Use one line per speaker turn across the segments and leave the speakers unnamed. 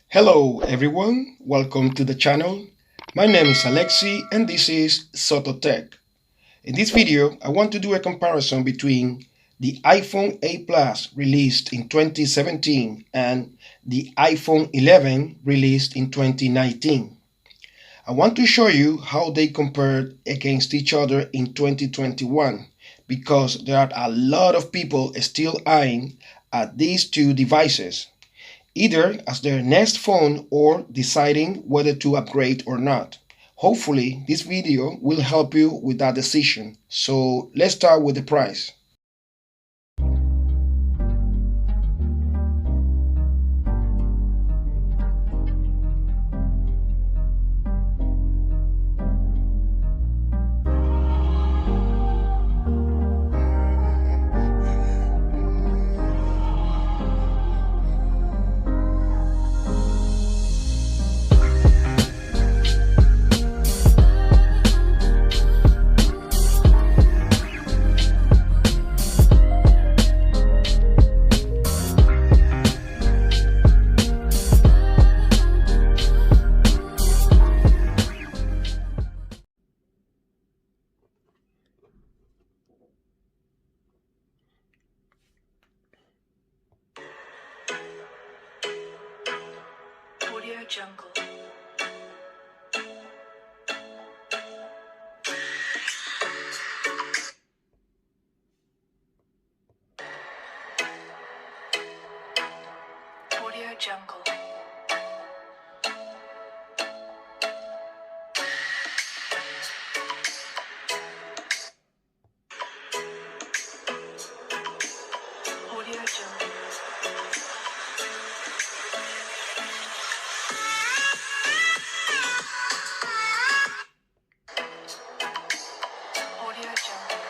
Hello everyone, welcome to the channel. My name is Alexi and this is Soto-Tek. In this video, I want to do a comparison between the iPhone 8 Plus released in 2017 and the iPhone 11 released in 2019. I want to show you how they compared against each other in 2021 because there are a lot of people still eyeing at these two devices either as their next phone or deciding whether to upgrade or not. Hopefully, this video will help you with that decision. So let's start with the price.
Audio Jungle. Audio Jungle. Audio Jungle. Audio Jungle.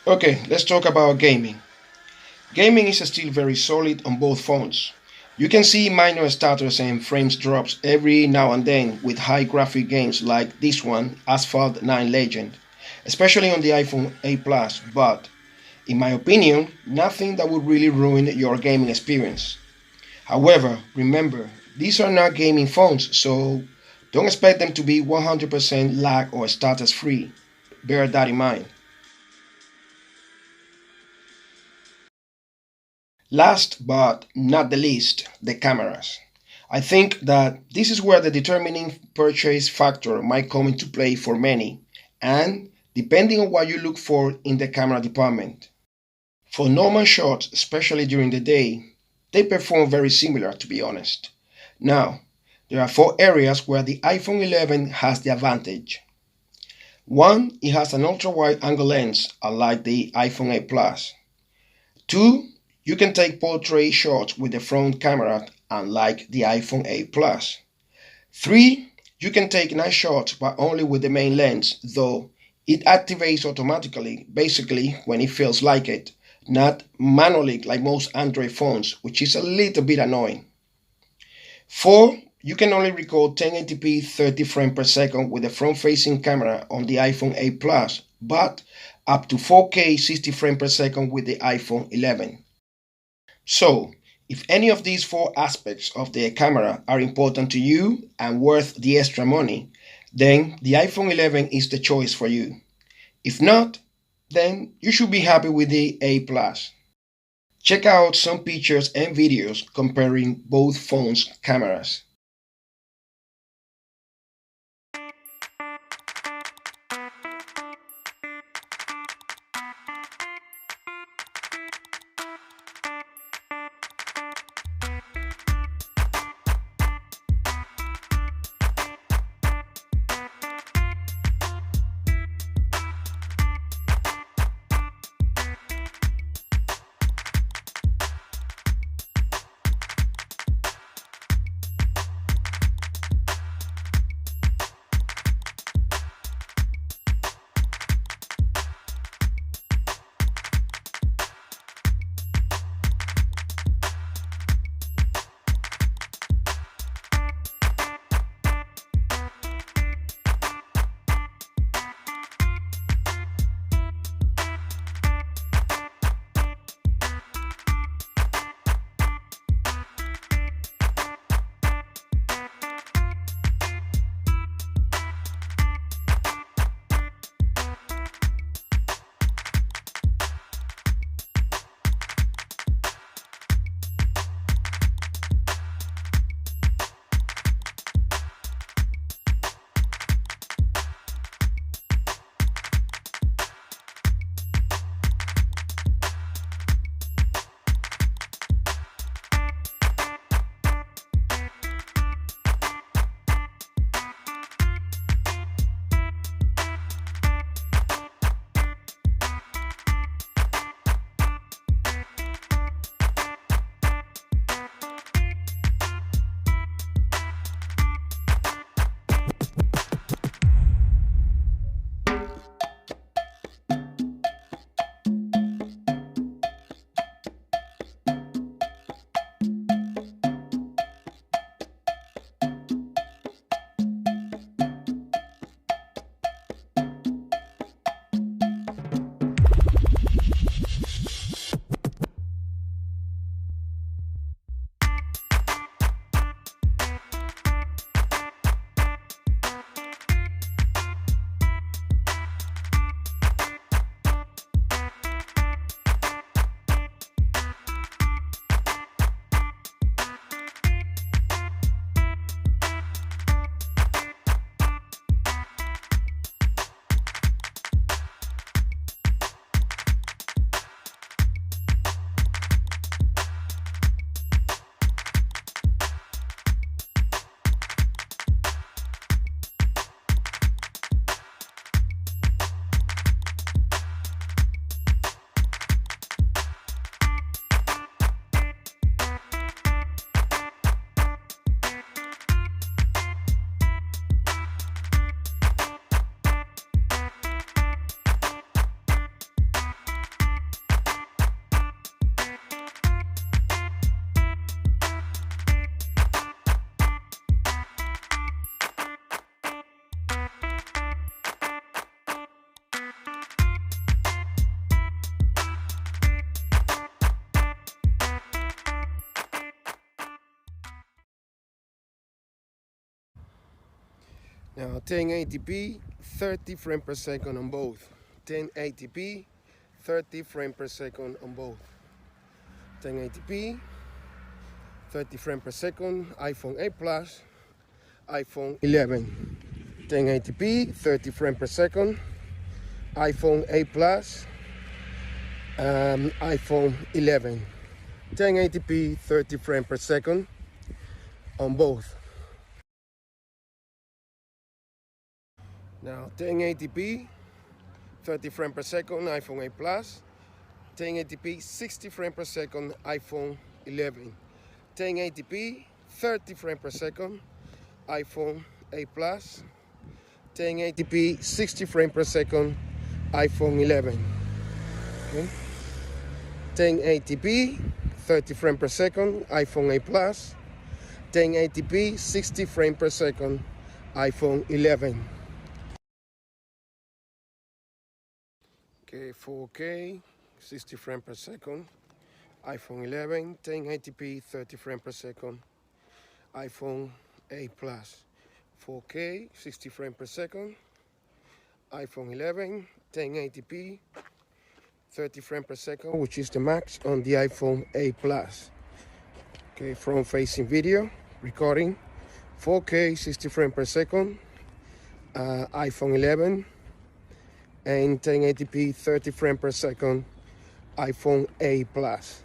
Okay, let's talk about gaming. Gaming is still very solid on both phones. You can see minor stutters and frames drops every now and then with high graphic games like this one, Asphalt 9 Legend, especially on the iPhone 8 Plus, but in my opinion, nothing that would really ruin your gaming experience. However, remember, these are not gaming phones, so don't expect them to be 100% lag or status free. Bear that in mind. Last but not the least, the cameras. I think that this is where the determining purchase factor might come into play for many, and depending on what you look for in the camera department. For normal shots, especially during the day, they perform very similar to be honest. Now, there are four areas where the iPhone 11 has the advantage. One, it has an ultra wide angle lens, unlike the iPhone 8 Plus. Two, you can take portrait shots with the front camera, unlike the iPhone 8 Plus. Three, you can take nice shots but only with the main lens, though it activates automatically, basically when it feels like it, not manually like most Android phones, which is a little bit annoying. Four, you can only record 1080p 30 frames per second with the front facing camera on the iPhone 8 Plus, but up to 4K 60 frames per second with the iPhone 11. So, if any of these four aspects of the camera are important to you and worth the extra money, then the iPhone 11 is the choice for you. If not, then you should be happy with the 8 Plus. Check out some pictures and videos comparing both phones' cameras. Now 1080p, 30 frames per second on both. 1080p, 30 frames per second on both. 1080p, 30 frames per second, iPhone 8 Plus, iPhone 11. 1080p, 30 frames per second, iPhone 8 Plus, iPhone 11. 1080p, 30 frames per second on both. Now 1080p, 30 frames per second, iPhone 8 Plus. 1080p, 60 frames per second, iPhone 11. 1080p, 30 frames per second, iPhone 8 Plus. 1080p, 60 frames per second, iPhone 11. Okay. 1080p, 30 frames per second, iPhone 8 Plus. 1080p, 60 frames per second, iPhone 11. Okay, 4K, 60 frames per second, iPhone 11. 1080p, 30 frames per second, iPhone 8 Plus. 4K, 60 frames per second, iPhone 11. 1080p, 30 frames per second, which is the max on the iPhone 8 Plus. Okay, front-facing video recording, 4K, 60 frames per second, iPhone 11, and 1080p, 30 frames per second, iPhone 8 Plus.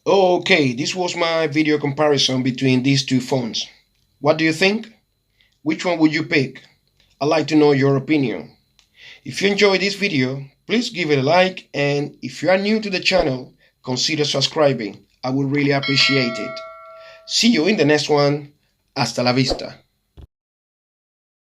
Okay, this was my video comparison between these two phones. What do you think? Which one would you pick? I'd like to know your opinion. If you enjoyed this video, please give it a like, and if you are new to the channel, consider subscribing. I would really appreciate it. See you in the next one. Hasta la vista.